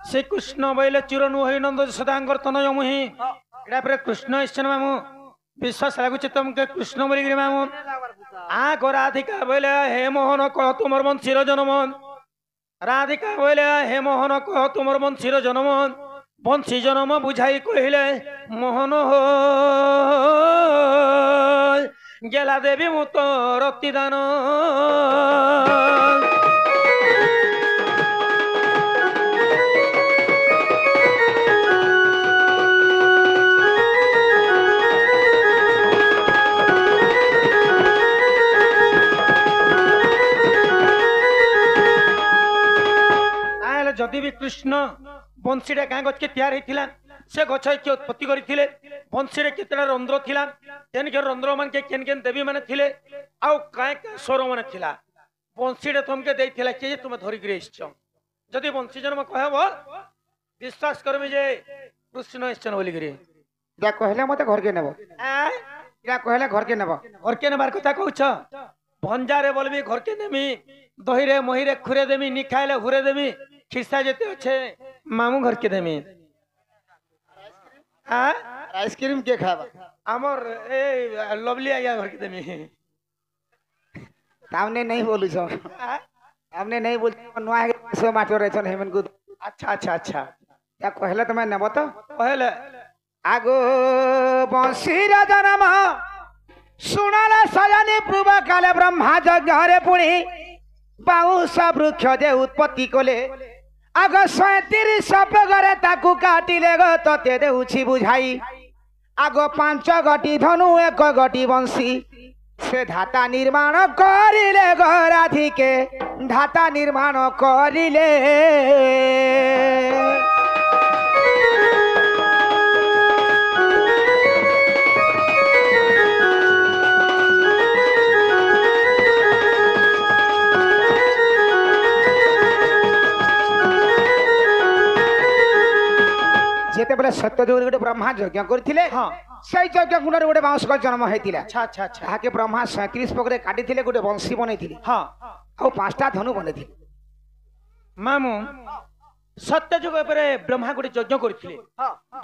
से कृष्ण बोले चिर नुह नंद सदांगर तनय मुहि एटा पर कृष्ण ईश्वर मामू विश्वास लगुच तुमके कृष्ण बोली मामू आ को राधिका बोले हे मोहन कह तुमर वंशीर जन्म राधिका बोले हे मोहन कह तुमर वंशीर जन्म वंशी जन्म बुझाई कहले मोहन हो गेला देवी मु तो रक्तिदान जदि भी कृष्ण बंशीटा क्या गच के तैयार होता से गछ किए उत्पत्ति करते बंशी केतटा रंध्र थिला तेन के रंध्र मान के केन केन देवी माने थिले आउ काय स्वर माने थिला बंशीटा तुमके देइथिला के तुम धरिक आइछ जदि बंशी जन्म कहब विश्वास करबे जे कृष्ण ईश्वर बोली गिरी या कहले मते घर के नेबो या कहले घर के नेबार कथा कहछ भंजारे बोलबी घर के नेमी दही रे मही रे खुरे देमी निखाइले हुरे देमी खिस्सा जेते अच्छे मामू घर के देमी आइसक्रीम के खाबा हमर ए लवली आया घर के देमी सामने नहीं बोलू छो हमने नहीं बोल नवा के सो माटो रे छन हेमन को अच्छा अच्छा अच्छा या कहले त मैं नेबो तो कहले आगो बंशीर जन्म सुनाले सजनी पूर्व काले ब्रह्मा यज्ञ रे पुणी बाउंस वृक्ष जे उत्पत्ति कले आग 37 पगरे ताकू काटिले गो तते देउछि बुझाई आग 5 गटी धनु 1 गटी बंशी से धाता निर्माण करिले गो राधिके धाता निर्माण करिले जेते बेले सत्यदेव गोटे ब्रह्मा यज्ञ करथिले से यज्ञ गुणर गोटे बांस का जन्म हेतिला अच्छा अच्छा अच्छा ताके ब्रह्मा 37 पगरे काटिथिले गोटे बंशी बनैथिले हां आ 5टा धनु बनैथिले मामू सत्यजुग पर ब्रह्मा गोटे यज्ञ करथिले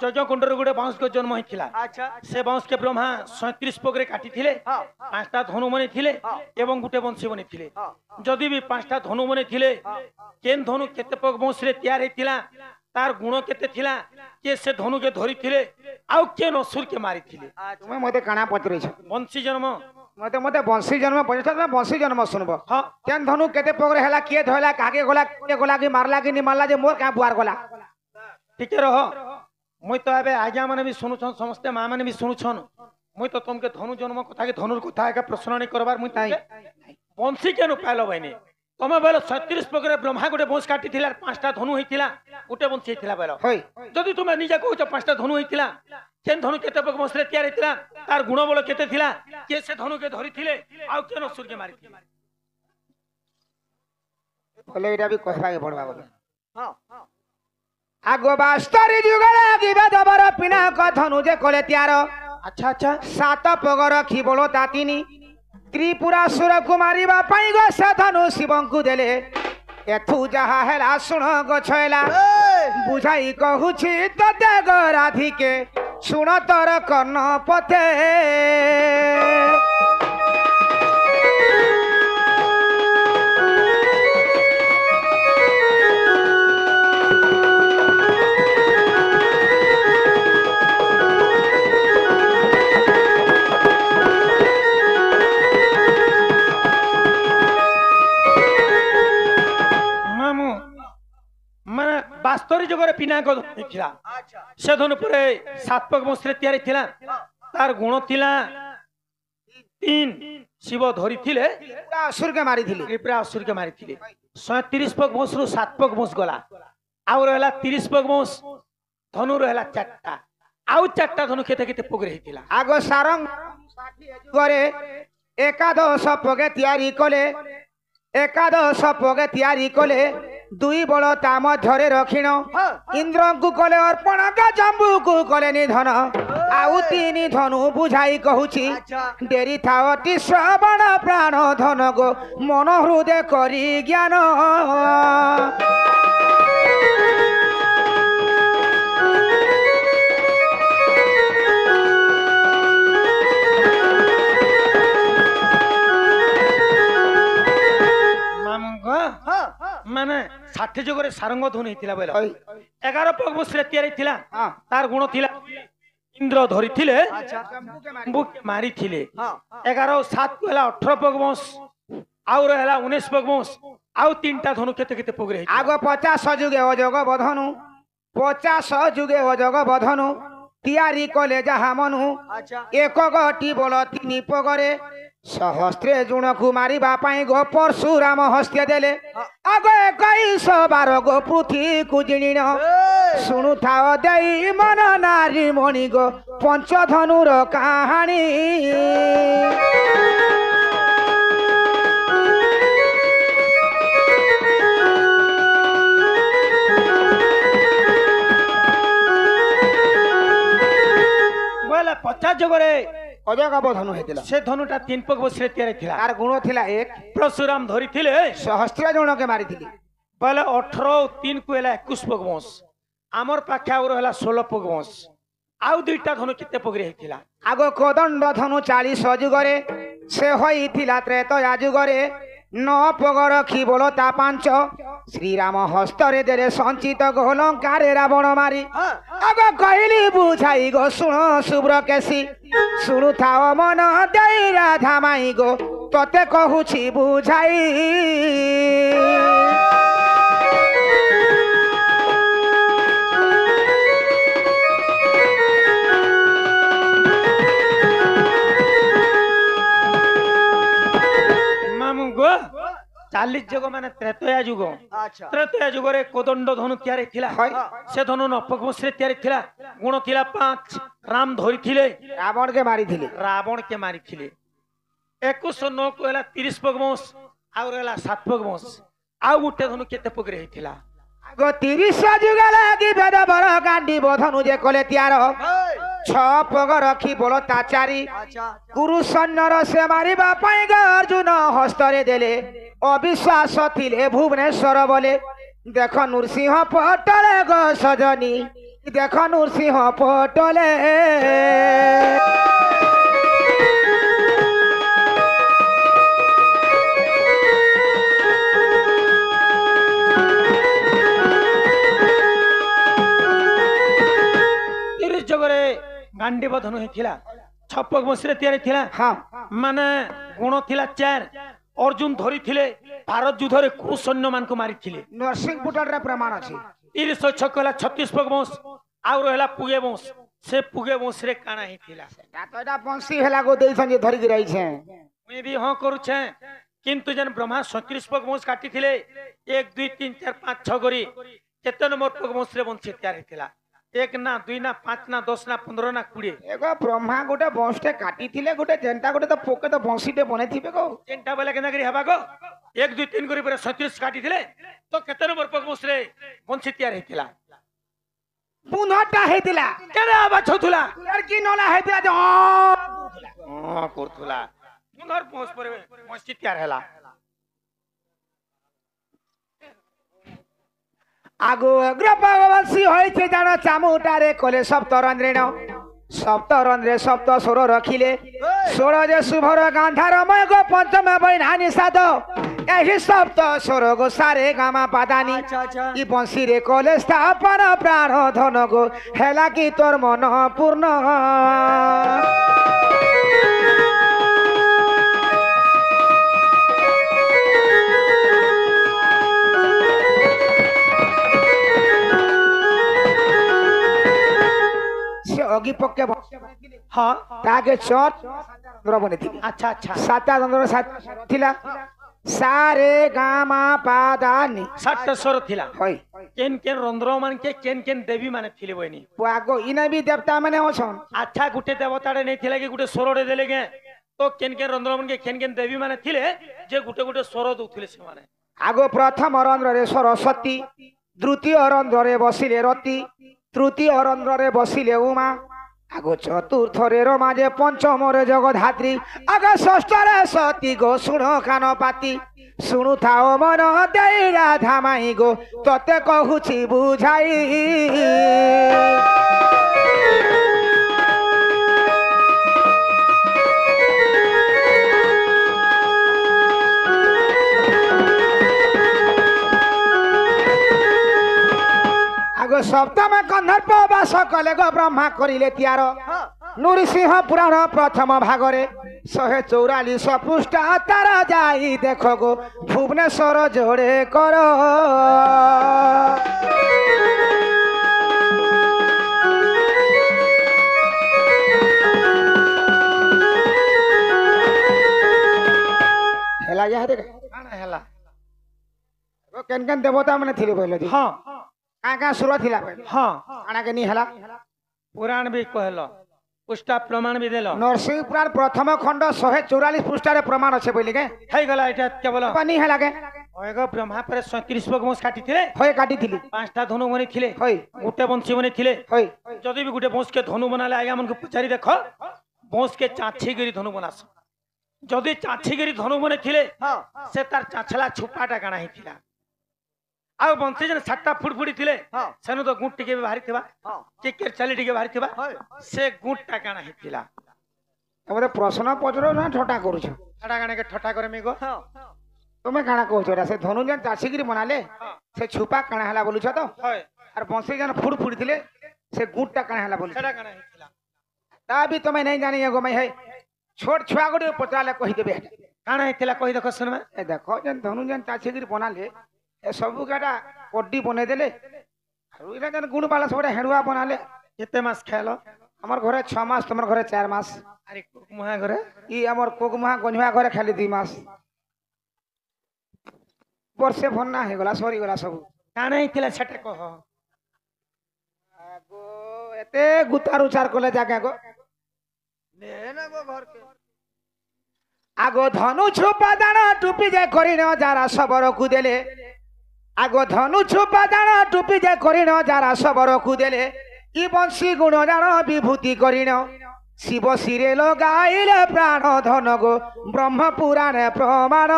यज्ञ कुंडर गोटे बांस का जन्म हेतिला अच्छा से बांस के ब्रह्मा 37 पगरे काटिथिले 5टा धनु बनैथिले एवं गोटे बंशी बनैथिले जदि भी 5टा धनु बनैथिले केन धनु केते पग बांस रे तैयार हेतिला तार गुण केते थिला के से धनु के धरि थिले आउ के नसुर के मारी थिले तुमे मते काना पचरै छ वंशी जन्म मते वंशी जन्म पचरै छ वंशी जन्म सुनबो हां केन धनु केते पगरे हला के धोला काके गोला के गोला की मारला कि नि मारला जे मोर का बुआर गोला ठीक रह मई तो एबे आज्ञा माने भी सुनु छन समस्त मां माने भी सुनु छन मई तो तुमके धनु जन्म कथा के धनुर कथा का प्रश्न नहीं करबार मई ताई वंशी के नु पालो बहिनी तमे बोलो 37 पगरे ब्रह्मा गोटे बंश काटी थिला 5टा धनु होइतिला गोटे बंश हेतिला बोलो होय जदि तुमे निजा कहू 5टा धनु होइतिला केन धनु केते पग बंश रे तैयार हेतिला तार गुण बोलो केते थिला के से धनु के धरि थिले आउ केन असुर के मारी थिले बोले एटा भी कहबा के पड़बा बोले हां आगो बास्तरी जुगरे दिबे दबर पिना क धनु जे कोले तैयार अच्छा अच्छा 7 पग रखी बोलो तातिनी त्रिपुरासुर कुमारी बापाई गो से धनु शिवं को देले एथु जहा हेला सुन गो छयला बुझाई कहूछि तते गो राधिके सुन तोर कर्ण पते बास्तरी जगह पिना थिला से धनु परे 7 पग बंश रे तैयार थिला तार गुण थिला 3 शिव धरि थिले पूरा असुर के मारी थिले पूरा असुर के मारी थिले 37 पग बंश रु 7 पग बंश गला आउ रहला 30 पग बंश धनु रहला 4टा आउ 4टा धनु केते केते पग रही थिला आगो सारंग करे एकादश पगे तैयारी कले एकादश पगे तैयारी कले 2 बड़ ता मध्यरे रखिण इंद्र को कले अर्पण का जम्बू को कले निधन आउ 3 धनु बुझाई कहूछि डेरी थावती श्रवण प्राण धन गो मन हृदय करी ज्ञान କାଠି ଯୁଗରେ ସାରଙ୍ଗ ଧନୁ ହେଇଥିଲା ବୋଇଲ ହଇ 11 ପଗବଂଶରେ ତିଆରି ଥିଲା ହଁ ତାର ଗୁଣ ଥିଲା ଇନ୍ଦ୍ର ଧରିଥିଲେ ଆଚ୍ଛା ବୁକେ ମାରିଥିଲେ ହଁ 11 7 କୁ ହେଲା 18 ପଗବଂଶ ଆଉ ରହିଲା 19 ପଗବଂଶ ଆଉ ତିନଟା ଧନୁ କେତେ କେତେ ପଗରେ ହେଇଥିଲା ଆଗ 50 ଯୁগে ଅଜଗ ବଧନୁ 50 ଯୁগে ଅଜଗ ବଧନୁ ତିଆରି କଲେ ଯାହା ମନୁ ଏକ ଗଟି ବଳ ତିନି ପଗରେ ସହସ୍ରେ ଜୁଣକୁ ମାରିବା ପାଇଁ ଗো ପରଶୁରାମ ହସ୍ତେ ଦେଲେ ଆଗ 21 ବାର ଗো ପୃଥ୍ୱୀକୁ ଜିଣିଣ ଶୁଣୁଥାଅ ଦେଇ ମନ ନାରୀ ମଣି ଗো ପଞ୍ଚଧନୁର କାହାଣୀ ବୋଇଲେ 50 ଯୁଗରେ ଅଜଗ ବଧନୁ ହେଇଥିଲା ସେ ଧନୁଟା 3 ପଗବଂଶରେ ତିଆରି ଥିଲା ତାର ଗୁଣ ଥିଲା ଏକ ପରଶୁରାମ ଧରିଥିଲେ ସହସ୍ର ଜଣକେ ମାରିଥିଲି ବୋଇଲେ 18 ଆଉ 3 କୁ ହେଲା 21 ପଗବଂଶ ଆମର ପାଖେ ଆଉ ରହିଲା 16 ପଗବଂଶ ଆଉ ଦୁଇଟା ଧନୁ କେତେ ପଗରେ ହେଇଥିଲା ଆଗ କୋଦଣ୍ଡ ଧନୁ 40 ଯୁଗରେ ସେ ହୋଇଥିଲା ତ୍ରେତୟା ଯୁଗରେ 9 ପଗ ରଖି ବୋଲ ତା 5 ଶ୍ରୀରାମ ହସ୍ତରେ ଦେଲେ ସଞ୍ଚିତ ଗୋଲଙ୍କାରେ ରାବଣ ମାରି ଆଗ କହିଲି ବୁଝାଇ ଗো ଶୁଣ ଶୁଭ୍ର କେଶୀ ଶୁଣୁଥାଅ ମନ ଦେଇ ରାଧା ମାଇ ଗো ତତେ କହୁଛି ବୁଝାଇ ମାମୁ ଗো 40 ଯୁଗ ମାନେ ତ୍ରେତୟା ଯୁଗ ତ୍ରେତୟା ଯୁଗରେ କୋଦଣ୍ଡ ଧନୁ ତିଆରି ଥିଲା ହଇ ସେ ଧନୁ 9 ପଗବଂଶରେ ତିଆରି ଥିଲା ଗୁଣ ଥିଲା 5 ରାମ ଧରିଥିଲେ ରାବଣକେ ମାରିଥିଲି ରାବଣ କେ ମାରିଥିଲେ 2109 କୁ ହେଲା 30 ପଗବଂଶ ଆଉ ରହିଲା 7 ପଗବଂଶ ଆଉ ଗୋଟେ ଧନୁ କେତେ ପଗରେ ହେଇଥିଲା ଆଗ 30 ଯୁଗ ଲାଗି ବେଦ ବର ଗାଣ୍ଡି ବଧନୁ ଯେ କଲେ ତିଆର 6 ପଗ ରଖି ବୋଲ ତା 4 ଗୁରୁ ସୈନ୍ୟର ସେ ମାରିବା ପାଇଁ ଅର୍ଜୁନ ହସ୍ତରେ ଦେଲେ ଅବିଶ୍ୱାସ ଥିଲେ ଭୁବନେଶ୍ୱର ବୋଲେ ଦେଖ ନୃସିଂହ ପଟଲେ ଗো ସଜନୀ ଦେଖ ନୃସିଂହ ପଟଲେ ଯୁଗରେ ଗାଣ୍ଡିବ ଧନୁ ହେଇଥିଲା 6 ପଗବଂଶରେ ତିଆରି ଥିଲା ହଁ ମାନେ ଗୁଣ ଥିଲା 4 ଅର୍ଜୁନ ଧରିଥିଲେ ଭାରତ ଯୁଦ୍ଧରେ କୋଉ ସୈନ୍ୟ ମାନଙ୍କୁ ମାରିଥିଲେ ନରସିଂହ ପୁଟଲରେ ପ୍ରମାଣ ଅଛି 36 ହେଲା 36 ପଗବଂଶ ଆଉ ରହିଲା ପୁଗେ ବଂଶ ସେ ପୁଗେ ବଂଶରେ କାଣା ହେଇଥିଲା ଏଟା ବଂଶୀ ହେଲା ଗो ଦେଇଛନ୍ ଯେ ଧରିକି ରହିଛେ ମୁଇଁ ବି ହଁ କରୁଛେ କିନ୍ତୁ ଯେନ୍ ବ୍ରହ୍ମା 37 ପଗବଂଶ କାଟିଥିଲେ 1 2 3 4 5 6 କରି କେତେ ନମ୍ବର ପଗବଂଶରେ ବଂଶୀ ତିଆରି ହେଇଥିଲା 1 ନା 2 ନା 5 ନା 10 ନା 15 ନା 20 एगो ब्रह्मा गोटे बंशटे काटिथिले गोटे जेंटा गोटे तो पोके तो बंशीटे बनेथिबे गो जेंटा बेला केना करी हबा गो 1 2 3 करी पर 37 काटिथिले तो केते नंबर पगबंशरे बंशी तैयार हेतिला पुनटा हेतिला केना आबा छथुला यार की नला हेतिला जे करथुला पुनर पहुंच पर बंशी तैयार हैला आगो अग्र भगवती होइछे जानो चामुटारे कोले सप्तरंद्रेण सप्तरंद्रे सप्त सुर रखिले सोर जे शुभर गांधारमय गो पंचम बैनानी साध एही सप्त सुर गो सारे गामा पादानी ई बंशी रे कोले स्थापन प्राण धन गो हेला की तोर मन पूर्ण अगी पक्के हां ताके चोट चंद्र बनेथिले अच्छा अच्छा साता चंद्र सात थिला सारे गामा पादानी सात स्वर थिला होय केन केन रंद्र मान के केन केन देवी माने थिले बनी पुआगो इने भी देवता माने होछन अच्छा गुटे देवताडे नै थिला कि गुटे स्वरडे देले के तो केन केन रंद्र मान के केन केन देवी माने थिले जे गुटे गुटे स्वर दउथिले से माने आगो प्रथम रंद्र रे सरस्वती द्वितीय रंद्र रे बसिले रति तृतीय रंद्र रे बसिले उमा आगो चतुर्थ रे रमा जे पंचम रे जगधात्री आगो षष्ठ रे सती गो सुनो कान पाती सुनु थाओ मन देई राधा माई गो तते कहूची बुझाई गो सप्तम कन्धर्प बास कले गो ब्रह्मा करिले त्यार नृसिंह पुराण प्रथम भागरे 144 पृष्ठ तार जाई देख गो भुवनेश्वर जोड़े कर हेला या रे काना हैला केन केन देवता माने थिले पहिले दी हां का सुर थिला पहिले हां काना के नी हला पुराण भी कहलो पुष्टा प्रमाण भी देलो नरसिंह पुराण प्रथम खंड 144 पृष्ठ रे प्रमाण আছে पहिले के है गला एटा केवल पानी हला के ओएगो ब्रह्मा पर 37 बगमस काटी थिले होय काटी थिली पांचटा धनु बनी थिले होय गुटे बंशी बनी थिले होय जदि भी गुटे बंश के धनु बनाले आज्ञा मन को पचारी देखो बंश के चाछी गिरी धनु बनास जदि चाछी गिरी धनु बने थिले से तार चाछला छुपाटा काना ही थिला आ बंशी जन 7टा फुटफुटी थिले सेनु तो गुट टिके बाहरी थिबा चिकेर चाली टिके बाहरी थिबा से गुटटा काना ही थिला हमरे प्रश्न पचरो ना ठटा करू छ ठटा काना के ठटा करे मेगो तुमे काना कहू छ से धनुजन चासीगिरी बनाले से छुपा काना हला बोलू छ तो होय और बंशी जन फुट फुटी थिले से गुटटा काना हला बोलू ठटा काना ही थिला ता भी तुमे नहीं जानी एगो मैं है छोट छुआ गोटे पचाले कहि देबे काना ही थिला कहि देखो सुनमा ए देखो जन धनुजन चासीगिरी बनाले ए सबु काटा कोड्डी बने देले और इला जन गुण बाला सबटा हेडुआ बनाले केते मास खेलो हमर घरे 6 मास तमर घरे 4 मास अरे मुहा करे ई हमर कोकमुहा गन्हुआ घरे खाली 2 मास वर्षे भन्ना हे गला सरी गला सब काना ही थिला छटे कह आगो एते गुतार उचार कोले जाके गो ने ना गो घर के आगो धनु छुपा दाना टुपी जे करिन जारा सबर कुदेले आगो धनु छुपा दाना टुपी जे करिन जारा सबर कुदेले ई बंशी गुण जान विभूति करिन शिव शिरे लगाइले प्राण धन गो ब्रह्म पुराण प्रमाण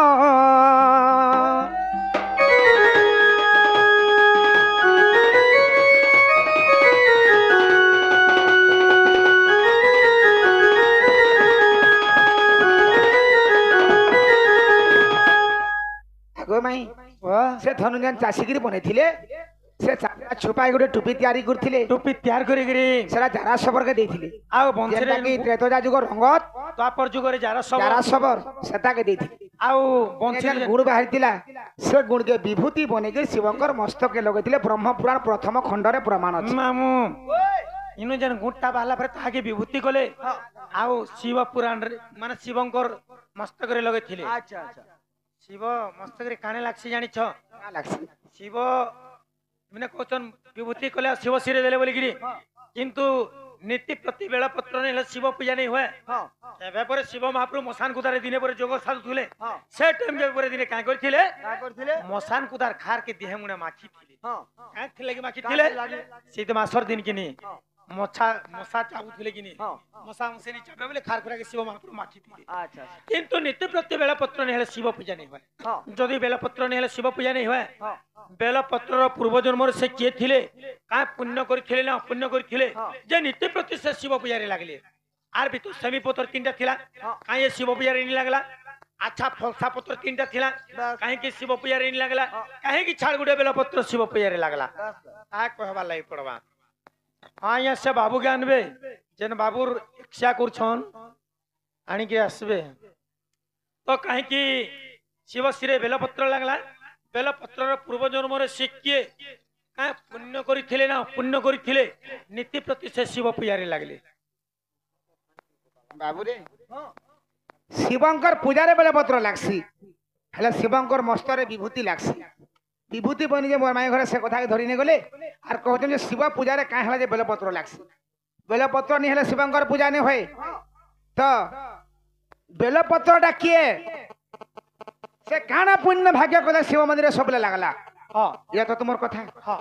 आगो माई से धनुजन चासीगिरी बनेथिले से छुपाई गोटे टुपी तैयारी करथिले टोपी तैयार करी गिरी सेरा जारा सबर के देथिले आ बंशी जेटा कि त्रेतजा जुग रंगत तापर जुगरे जारा सब जारा सबर सेता के देथिले आ बंशी जेन गुण बाहरितिला से गुण के विभूति बने के शिवंकर मस्तक के लगेथिले ब्रह्म पुराण प्रथम खंड रे प्रमाण अछि मामू इनु जन गुट्टा बाला पर ताके विभूति कोले आउ शिव पुराण रे माने शिवंकर मस्तक रे लगे थिले अच्छा अच्छा शिव मस्तक रे काने लागसी जानि छ का लागसी शिव मैंने क्वेश्चन विभूति कले शिव सिरे देले बोली गिरी किंतु नीति प्रति बेला पत्र नहीं शिव पूजा नहीं हुए एबे पर शिव महाप्रभु मसान कुदारे दिने पर जोग साधु थुले से टाइम के पर दिने का करथिले मसान कुदार खार के देह मुने माखी थिले का थिले कि माखी थिले सीत मासर दिन किनी मशा चाबू थिले किनी मशा मसेनी चाबे बोले खार खुरा के शिव महाप्रभु माखी थिले अच्छा किंतु नित्य प्रति बेला पत्र नहीं शिव पूजा नहीं हुए जदि बेला पत्र नहीं शिव पूजा नहीं हुए बेला पत्र पूर्व जन्म से किए थिले का पुण्य करथिले ना पुण्य करथिले जे नित्य प्रति से शिव पूजा रे लागले आर भी तो सेमी पत्र तीनटा थिला का ये शिव पूजा रे नहीं लागला अच्छा फलसा पत्र तीनटा थिला काहे कि शिव पूजा रे नहीं लागला काहे कि छाड़ गुडे बेला पत्र शिव पूजा रे लागला आ कहबा लाई पड़वा हां या से बाबू ज्ञान बे जन बाबूर इच्छा करछन आनी के आसबे तो काहे कि शिव सिरे बेला पत्र लागला बेला पत्र पूर्व जन्म रे शिखिए का पुण्य करथिले ना पुण्य करथिले नीति प्रति से शिव पूजा रे लागले बाबू रे शिवंकर पूजा रे बेले पत्र लागसी हले शिवंकर मस्तरे विभूति लागसी विभूति बनी जे मोर माई घरे से कथा के धरि ने गले आर कहते जे शिव पूजा रे का हला जे बेले पत्र लागसी बेले पत्र नि हले शिवंकर पूजा ने होय तो बेले पत्रटा किए से काना पुण्य भाग्य कले शिव मंदिर सबले लागला हां या तो तुमर कथा हां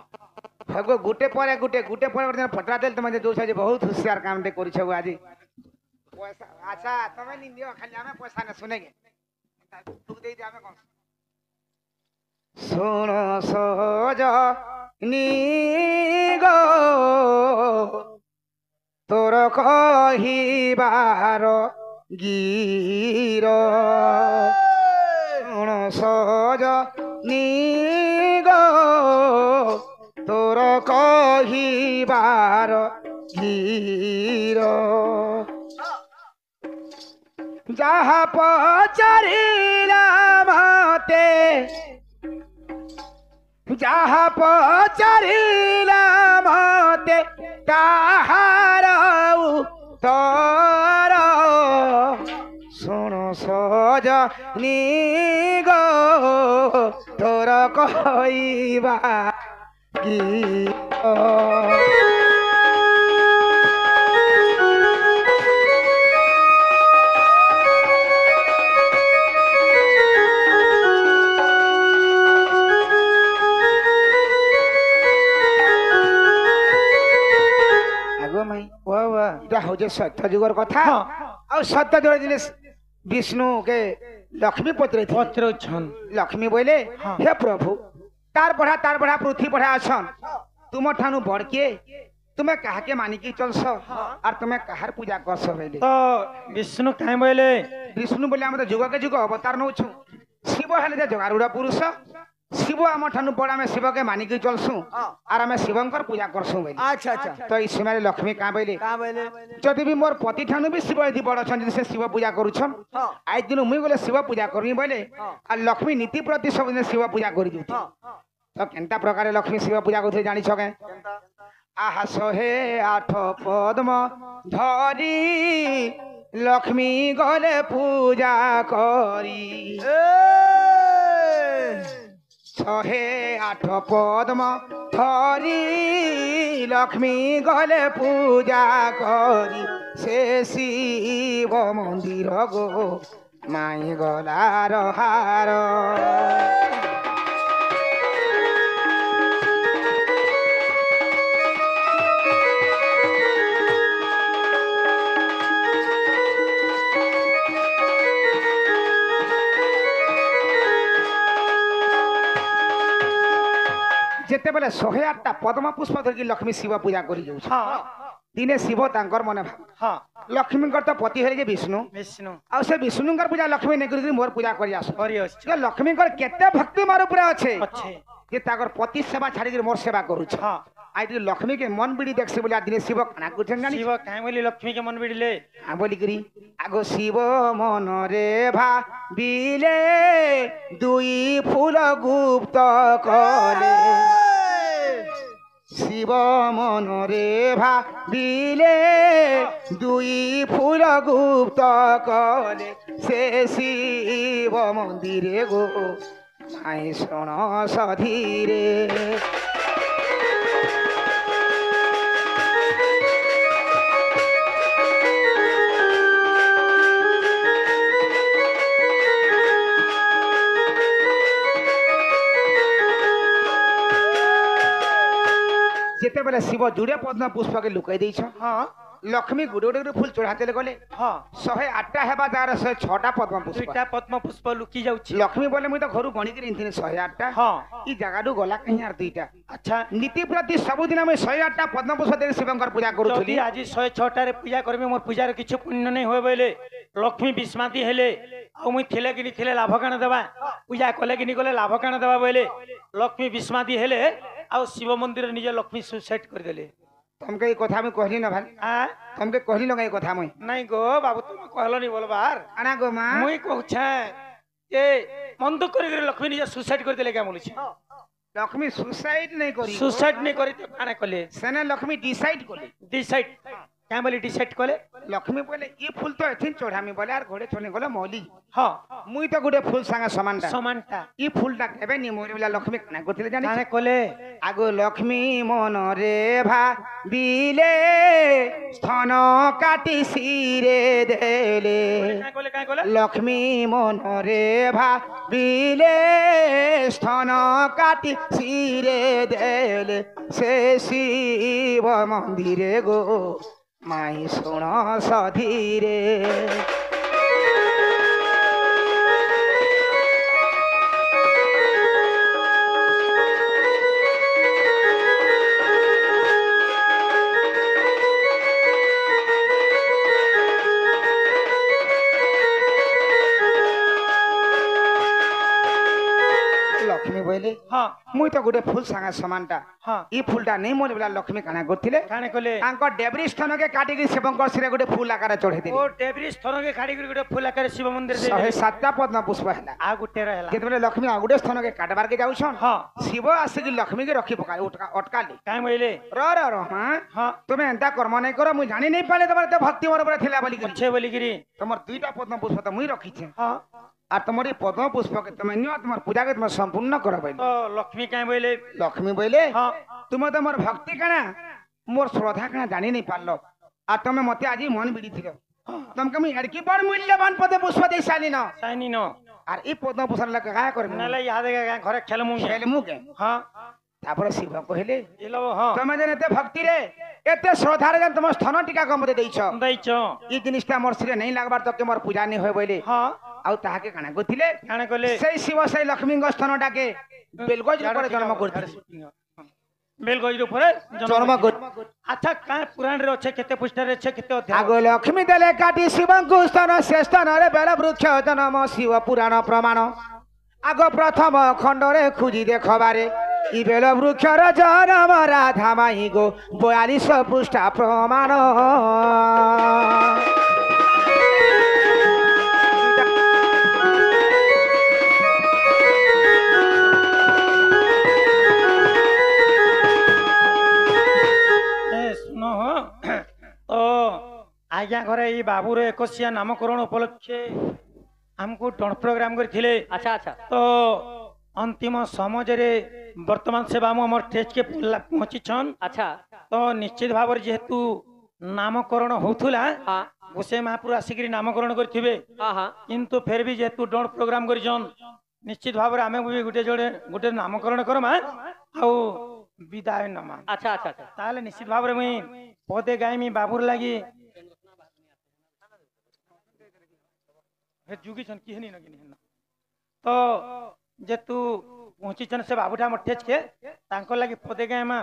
हगो गुटे पर गुटे पर पटरा देल तुम जो जे बहुत होशियार काम दे करि छगो आज पैसा अच्छा तमे नि दियो खाली हमें पैसा न सुनेगे तू दे दे हमें कौन सुनो सोज नी गो तोर कहिबार गीर सुनो सोज नी गो तोर तोर कहिबार धीर जहा पचारिला मते जहा पचारिला मते ताहार उत्तर शुण सजनी गो तोर कहवा गीत हूँ सत्य जुगर कथा और सत्य जुग दिन विष्णु के लक्ष्मी पत्र लक्ष्मी बोले हे प्रभु तार बढ़ा पृथ्वी बढ़ा अछन तुम ठानु बढ़ के तुम्हें कहा के मानिकी चलस और तुम्हें कहार पूजा करस बोले तो विष्णु कहीं बोले विष्णु बोले हम तो जुग के जुग अवतार नौ शिव हेले जगारूढ़ पुरुष शिव आम ठानु बड़ आम शिव के मानिकी चलसु और आम शिवंकर पूजा करसु बोले अच्छा अच्छा तो इस समय लक्ष्मी क्या बोले जदि भी मोर पति ठानु भी शिव यदि बड़ अच्छा से शिव पूजा करुछन आज दिन मुई बोले शिव पूजा करमी बोले और लक्ष्मी नीति प्रति सब दिन शिव पूजा करी दूती तो केनता प्रकार लक्ष्मी शिव पूजा करते जानी छके आहा 108 पद्म धरी लक्ष्मी गले पूजा करी 108 पद्म धरी लक्ष्मी गले पूजा करी से शिव मंदिर गो माई गलार हार जेते बेले 108 पद्म पुष्प धरिकी लक्ष्मी शिव पूजा करी दिने शिव तांकर मने भाव लक्ष्मी तो पति है विष्णु विष्णु आ से विष्णु पूजा लक्ष्मी नहीं करी मोर पूजा करी आस लक्ष्मी केते भक्ति मार ऊपर अच्छे जे ताकर पति सेवा छाड़ी मोर सेवा करूछ आज लक्ष्मी के मन बिड़ी देखसे बोले दिन शिव खाना कुछ जानी शिव काहे बोली लक्ष्मी के मन बिड़ले आ बोली करी आगो शिव मन रे भाबिले दुई फूल गुप्त कले शिव मन रे भाबिले दुई फूल गुप्त कले से शिव मंदिरे गो माई शुण सधीरे जेते बेले शिव जुड़े पद्म पुष्प के लुकाई दी लक्ष्मी गुड़े गुड़े फूल चढ़ाते गले 108 हेबा जार 106 पद्म पुष्प दुईटा पद्म पुष्प लुकी जाउछि लक्ष्मी बोले मुई तो घर गणिक 108 ई जगह गला कहीं यार दुईटा अच्छा नीति प्रति सब दिन हम 108 पद्म पुष्प दे शिवंकर पूजा करूथली आज 106 रे पूजा करबे मोर पूजार किछ पुण्य नहीं होय बोले लक्ष्मी विस्माती हेले आ मुई थिले कि थिले लाभ काण देबा पूजा कले कि कले लाभ काण देबा बोले लक्ष्मी विस्माती हेले आ शिव मंदिर निजे लक्ष्मी सुसाइड कर देले तुमके ये कथा में कहली ना भाई तुमके कहली लगा ये कथा में नहीं गो बाबू तुम कहलो नहीं बोलबार आना गो मां मुई कहछ ए मन दुख कर लक्ष्मी निजे सुसाइड कर देले क्या बोलछ लक्ष्मी सुसाइड नहीं करी सुसाइड नहीं करी तो काने कले सेना लक्ष्मी डिसाइड कली डिसाइड क्या बोली डिसाइड कले लक्ष्मी बोले ये फूल तो एथिन चढ़ामी बोले यार घोड़े छोने गले मौली हां मुई तो गुडे फूल संगे समानता समानता ई फूलटा केबे नि मोर बोला लक्ष्मी काना करथिले जानि काने कले आगो लक्ष्मी मन रे भाबिले स्थान काटी सिरे देले काने कले लक्ष्मी मन रे भाबिले स्थान काटी सिरे देले से शिव मंदिरे गो माई शुण सधीरे लक्ष्मी बोले हाँ मुई तो गोटे फूल सागे समानटा हाँ ई फूलटा नहीं मोर बेला लक्ष्मी काना करथिले काणे कले तांको डेबरी स्थान के काटी के शिवंकर सिरे गोटे फूल आकार चढ़े दिले ओ टेबरी स्थन के खाड़ी गुटे फूल आकार शिव मंदिर दे 107टा पद्म पुष्प हला आ गुटे रहला केतबेले लक्ष्मी आ गोटे स्थान के काटबार के जाउछन हाँ शिव आसे कि लक्ष्मी के रखी पकाई अटकाली काहे मइले र हां हाँ तुमे एंता कर्म नहीं करो मुई जानी नहीं पाले तमर ते भक्ति मोर ऊपर थिला बोली अच्छे बोली गिरी तमर दुईटा पद्म पुष्प त मुई रखी छे हाँ आ तमर पद्म पुष्प के तमे नियो तमर पूजा के तुम संपूर्ण करबै तो लक्ष्मी काहे बोले लक्ष्मी बोले हाँ तुम तो मोर भक्ति कना मोर श्रद्धा कना जानी नहीं पारलो आ तमे मते आज मन बिड़ी थिलो तुमके मुई एडकी बड़ मूल्यवान पद्म पुष्प दे साली न साइनी नो आर ई पद्म पुष्प लगे का करबे नाले याद है घरे खेलमु खेल मुके हाँ तापर शिव कहले इलो हाँ तमे जने एते भक्ति रे एते श्रद्धा रे तुम स्थान टीका कम दे दैछ दैचो ई जिनिसटा मोर सिरे नहीं लागबार तो के मोर पूजा नहीं होय बोले हाँ आउ ताहाके काना गथिले काणे कले सेई शिव सेई लक्ष्मी स्थान डाके बेलगज ऊपर जन्म करथिले बेलगज ऊपर जन्म कर अच्छा काहे पुराण रे अच्छे केते पुष्ट रे अच्छे केते अध्याय आगो लक्ष्मी देले काटी शिवंकु स्थान श्रेष्ठ रे बेल वृक्ष जन्म शिव पुराण प्रमाण आगो प्रथम खंडरे खुजी देखबारे ई बेल वृक्षर जन्म राधा माई गो 42 पृष्ठा प्रमाण सुनो तो आज्ञा घरे ई बाबूर एकसिया नामकरण उपलक्षे हमको टन प्रोग्राम करथिले अच्छा अच्छा तो अंतिम समाज रे वर्तमान सेवा हमर स्टेज के पहुंची छन अच्छा तो निश्चित भाव जेहेतु नामकरण होथुला हाँ गोसे महापुर आसिकरी नामकरण करथिबे हाँ हाँ किंतु फिर भी जेहेतु डोंट प्रोग्राम करिछन निश्चित भाव रे हमें भी गुटे जोड़े गुटे नामकरण करमा आउ विदाय नमा अच्छा अच्छा अच्छा ताले निश्चित भाव रे मुई पदे गायमी बाबूर लागी हे जुगी छन की हेनी नगिनी हेना तो जेतु पहुंची छन से बाबूटा मठेज के तांको लागी पदे गायमा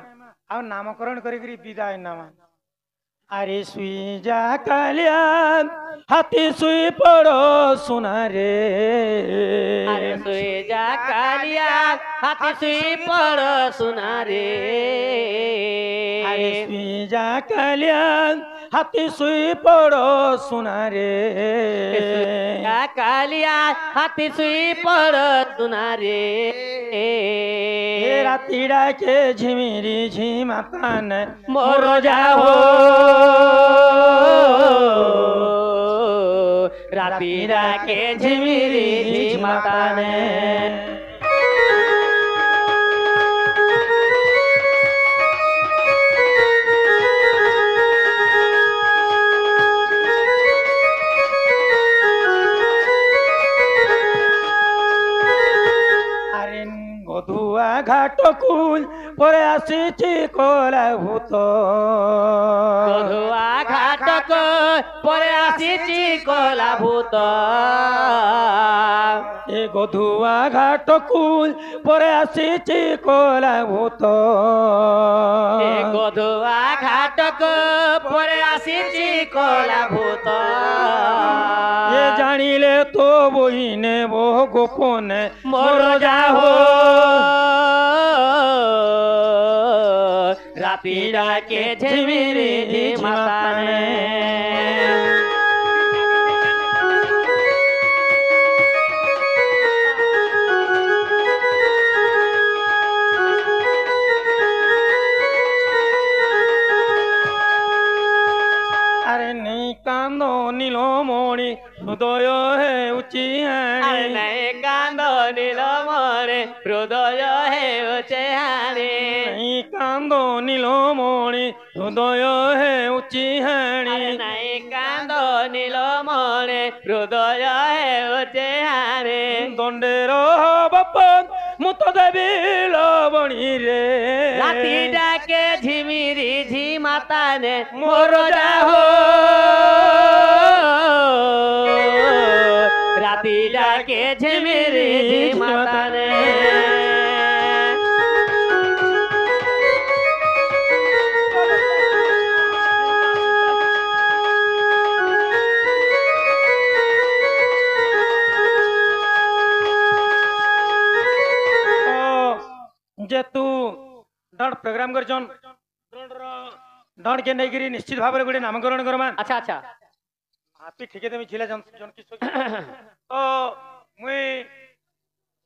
आ नामकरण करी विदाय नमा अरे सुई जा कल्याण हाथी सुई पड़ो सुना रे अरे सुई जा कालिया हाथी सुई पड़ सुना रे अरे सुई जा कल्याण हाथी सुई पड़ो सुना रे जा कालिया हाथी सुई पड़ सुना रे रातीड़ा के झिमिरी झिमातान मोर जाओ राती के झिमिरी माता ने गधुआ घाट कुल पर आसीची कोला भूत गधुआ घाटक पर आसीची कोला भूत ए गधुआ घाट कुल पर आसीची कोला भूत ए गधुआ घाटक पर आसीची कोला भूत ये जानिले तो बहिने बहु गोपने मोर जाहो रापीड़ा के झिमिरी माता ने अरे नहीं कांदो नीलो मोणी हृदय है उची अरे नहीं कांदो नीलो मोरे हृदय है उचेहानी नहीं कांदो नीलो मोणी हृदय है उची अरे नहीं कांदो नीलो मोरे हृदय है उचेहानी दंडेर बापन मुत देवी लवणी रे राती डाके झिमिरी झिमाता ने मोर जाहो राती डाके झिमिरी झिमाता ने दंड प्रोग्राम करछन दंड के नेगिरी निश्चित भाव में गोटे नामकरण करमा अच्छा अच्छा आपी ठीक देमी छिले जन किशोर तो मुई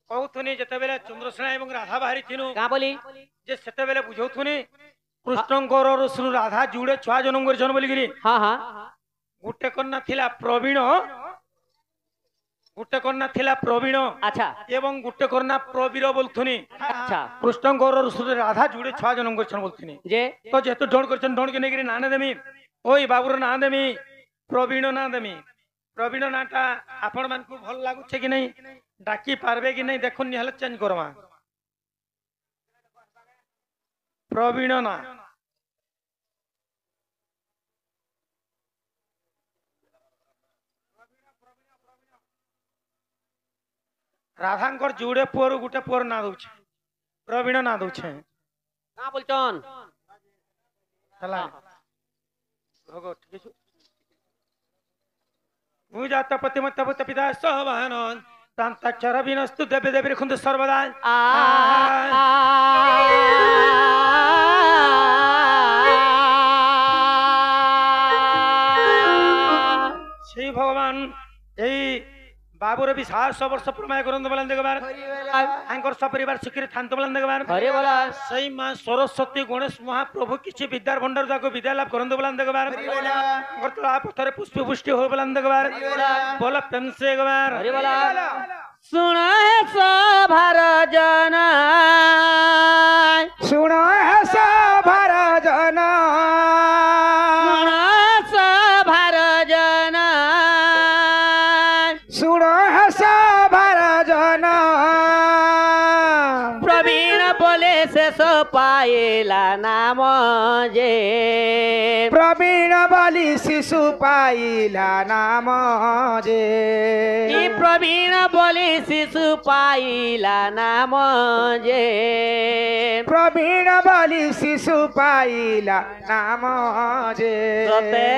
कहथुनी जते चंद्रसेना एवं राधा बाहरी थिनु कहाँ बोली जे सेते बेले बुझौथुनी कृष्णଙ୍କର ଋଷିରୁ ରାଧା ଯୁଡେ ଛୁଆ ଜନ୍ମ କରିଛନ୍ ବୋଲିକିରି हाँ हाँ ଗୋଟେ କନ୍ୟା ଥିଲା ପ୍ରବୀଣ ଗୋଟେ କନ୍ୟା ଥିଲା ପ୍ରବୀଣ अच्छा ଏବଂ ଗୋଟେ କନ୍ୟା ପ୍ରବୀର ବୋଲଥୁନି अच्छा କୃଷ୍ଣଙ୍କର ଋଷିରୁ ରାଧା ଯୁଡେ ଛୁଆ ଜନ୍ମ କରିଛନ୍ ବୋଲଥୁନି जे ତ ଯେହେତୁ ଡଣ କରିଛନ୍ ଡଣ କେ ନେଇକିରି ନାଁ ଦେମି ଓଇ ବାବୁର ନାଁ ଦେମି ପ୍ରବୀଣ ନାଁ ଦେମି ପ୍ରବୀଣ ନାଁଟା ଆପଣ ମାନଙ୍କୁ ଭଲ ଲାଗୁଛେ କି ନାହିଁ ଡାକି ପାରବେ କି ନାହିଁ ଦେଖୁନି ହେଲେ ଚେଞ୍ଜ କରମା प्रवीण ना राधांकर जुड़े पुअर गुटे पुअर ना दउछ प्रवीण ना दउछ कहाँ बोलचन हला भगो ठीक छु मुजात पतिमत पत पिता सहवाहन तांतक्षर विनस्तु देव देवी खुंद सर्वदा श्री भगवान यही बाबूर भी 700 वर्ष प्रमाय करन बलन देखबार आंकर सपरिवार सुखी थांत बलन देखबार हरे बोला सही मां सरस्वती गणेश महाप्रभु किछि विद्यार भंडार जाको विद्या लाभ करन बलन देखबार आंकर तला पथरे पुष्प पुष्टि हो बलन देखबार बोला प्रेम से देखबार हरे बोला सुन है सभार जना सुन है सभार जना सुन सभार जना सुन है सभार जना प्रवीण बोले से सो पाएला नाम जे प्रवीण बलि शिशु पाइला नाम जे प्रवीण बोले शिशु पाइला नाम जे प्रवीण बलि शिशु पाइला नाम जे सते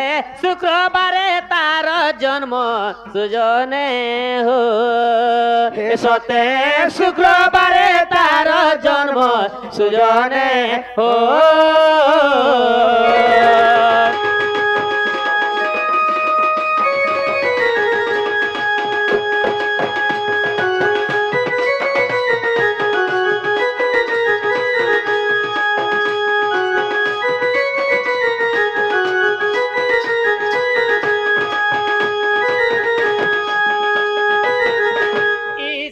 शुक्रवार तार जन्म सुजने हो सते शुक्रवार तार जन्म सुजने हो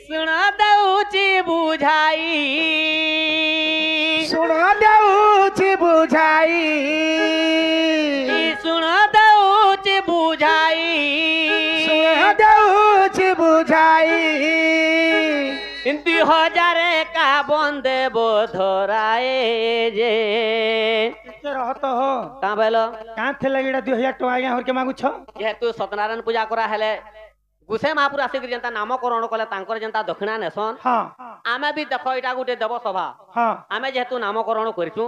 सुन दउछि बुझाई सुन दउछि बुझाई सुन दउछि बुझाई 2000 का बंदे बोधराए जे रहत हो कहाँ बोलो कां थे लगिड़ा 2000 टका आगे हर के मांगु छ जेहेतु सत्यनारायण पूजा करा हेले गुसे महापुर आसिक जनता नामकरण कले तांकर जनता दक्षिणा नेसन हां आमे भी देखो इटा गुटे देव सभा हां आमे जेहेतु नामकरण करिछु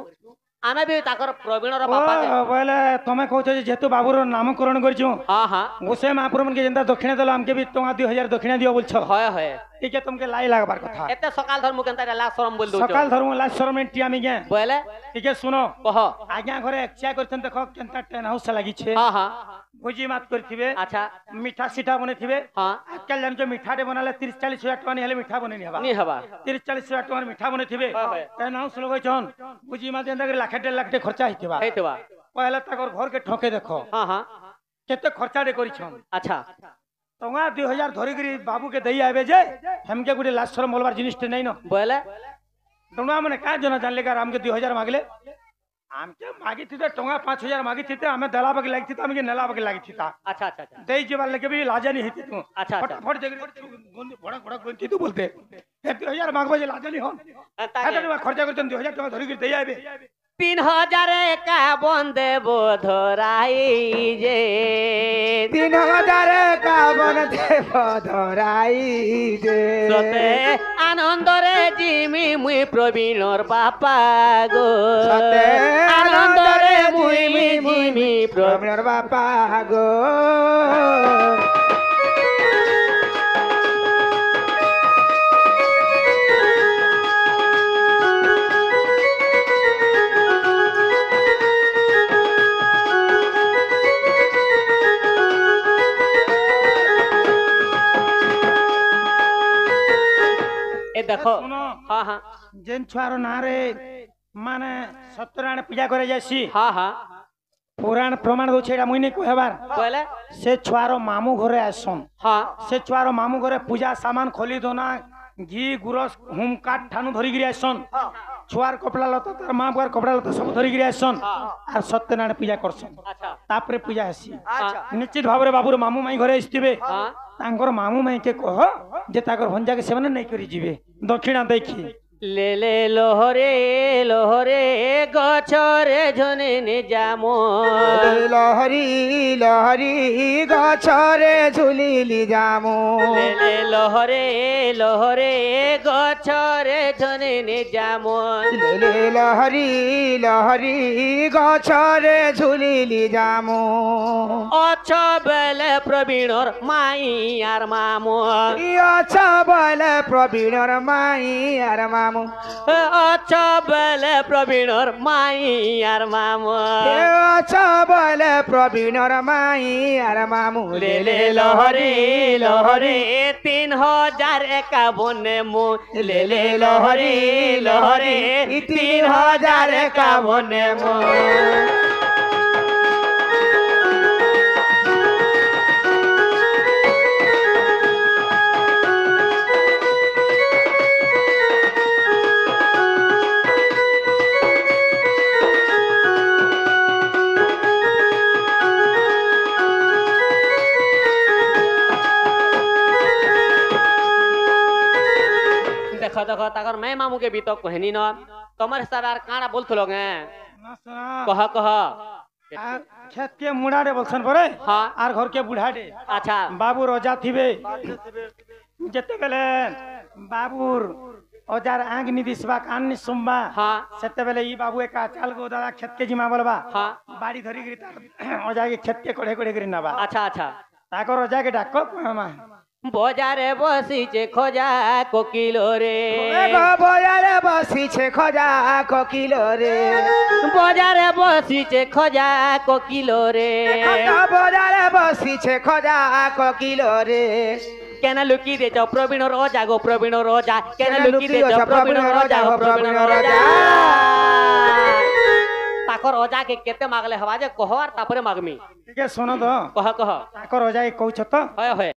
आमे भी ताकर प्रवीणर बापा बोले तमे कहछ जे जेतु बाबूर नामकरण करछु हां हां गोसे महापुर मन के जनता दक्षिणा देलो हमके भी टका 2000 दक्षिणा दियो बोलछ होय होय ठीक है तुमके लाई लागबार कथा एते सकाल धर्म केनता लाख शरम बोल दो सकाल धर्म लास्ट सरमेंट आमी गे बोले ठीक है सुनो कह आज्ञा घरे एक्सिया करछन देखो केनता टेन हाउस लागि छे हां हां भोजी मात करथिबे अच्छा मीठा सीटा बनेथिबे हां आजकल जान जो मीठाटे बनाले 30-40 हजार टका नि हेले मीठा बने नि हबा नी हबा 30-40 हजार टका मीठा बनेथिबे टेन हाउस लगै छन भोजी मात जेंदा लाख 1.5 लाख खर्चा हितबा हेतबा पहले तकर घर के ठोके देखो हां हां केते खर्चा दे करिछन अच्छा टका 2000 धरिगिरी बाबू के दई आबे जे हमके गुटे लास्ट शरम बोलबार जिनिस नै न बोले टका माने का जना जानले का हमके 2000 मागले हमके मागी थी टका 5000 मागी थी हमें दला बगे लागि थी हमके नेला बगे लागि थी अच्छा अच्छा अच्छा देई जेबार लगे भी लाजा नहीं हिती तू अच्छा फटाफट जगह गोंदी बड़ा बड़ा गोंदी तू बोलते 2000 मागबे जे लाजा नहीं होन ताके खर्चा करतन 2000 टका धरिगिरी दई आबे 3000 का बंदे बोधराई जे 3000 का बंदे बोधराई जे सते आनंद रे जिमी मुई प्रवीणर बापा गो सते आनंद रे मुई जिमी प्रवीणर बापा गो देखो सुन हाँ हाँ जेन छुआर ना रे माने सत्यनारायण पूजा करे जासी हाँ हाँ पुराण प्रमाण दउछे एटा मुई नै कहबार कहले से छुआर मामू घरे आसन हाँ से छुआर मामू घरे पूजा सामान खोली दोना घी गुरस हुम काट ठानु धरी गिरी आसन छुआर कपड़ा लता तार मां बुआर कपड़ा लता सब धरी गिरी आसन आ सत्यनारायण पूजा करसन अच्छा तापरे पूजा आसी अच्छा निश्चित भाबरे बाबूर मामू माई घरे आस्तिबे हाँ तांकर मामू माई के कह जे ताकर भंजा के सेवन नै करी जिवे दक्षिणा देखी ले ले लोहरे गछरे झने ने जामो লহরি লহরি গছরে ঝুলিলি যামু ले ले लोहरे गछरे झने ने जामो লে লহরি লহরি গছরে ঝুলিলি যামু অছ বেলে প্রবীণর মাই আর মামো ইয়ছ বলে প্রবীণর মাই আর মামু অছ বেলে প্রবীণর মাই আর মামো ইয়ছ বলে প্রবীণর মাই আর মামু ले ले लोहरे 3051 मु ले ले लोहरे 3051 মু देखो देखो ताकर मैं मामू के भी तो कहनी न तुम्हारे सारा काना बोलथलो गे ना सुना कह कह आ खेत के मुड़ा रे बलसन परे हाँ आर घर के बुढ़ा डे अच्छा बाबू रोजा थिबे जते बेले बाबूर औजार आंग नि दिसबा कान नि सुनबा हाँ सेते बेले ई बाबू का चाल गो दादा खेत के जिमा बोलबा हाँ बाड़ी धरी गिरी औजा के खेत के कोड़े कोड़े गिरी नाबा अच्छा अच्छा ताको रोजा के डाको मामा बजारे बसिचे खजा कोकिलो रे বজারে বসিছে খজা কোকিলো রে बजारे बसिचे खजा कोकिलो रे বজারে বসিছে খজা কোকিলো রে কেন লুকি দে যাও প্রবীণ রোজা গো প্রবীণ রোজা কেন লুকি দে যাও প্রবীণ রোজা গো প্রবীণ রোজা তাকর রোজা के केते मागले हवा जे कहवार तापरे मागमी ठीक है सुनो तो कह कह ताको रोजा के कहू छ तो হয় হয়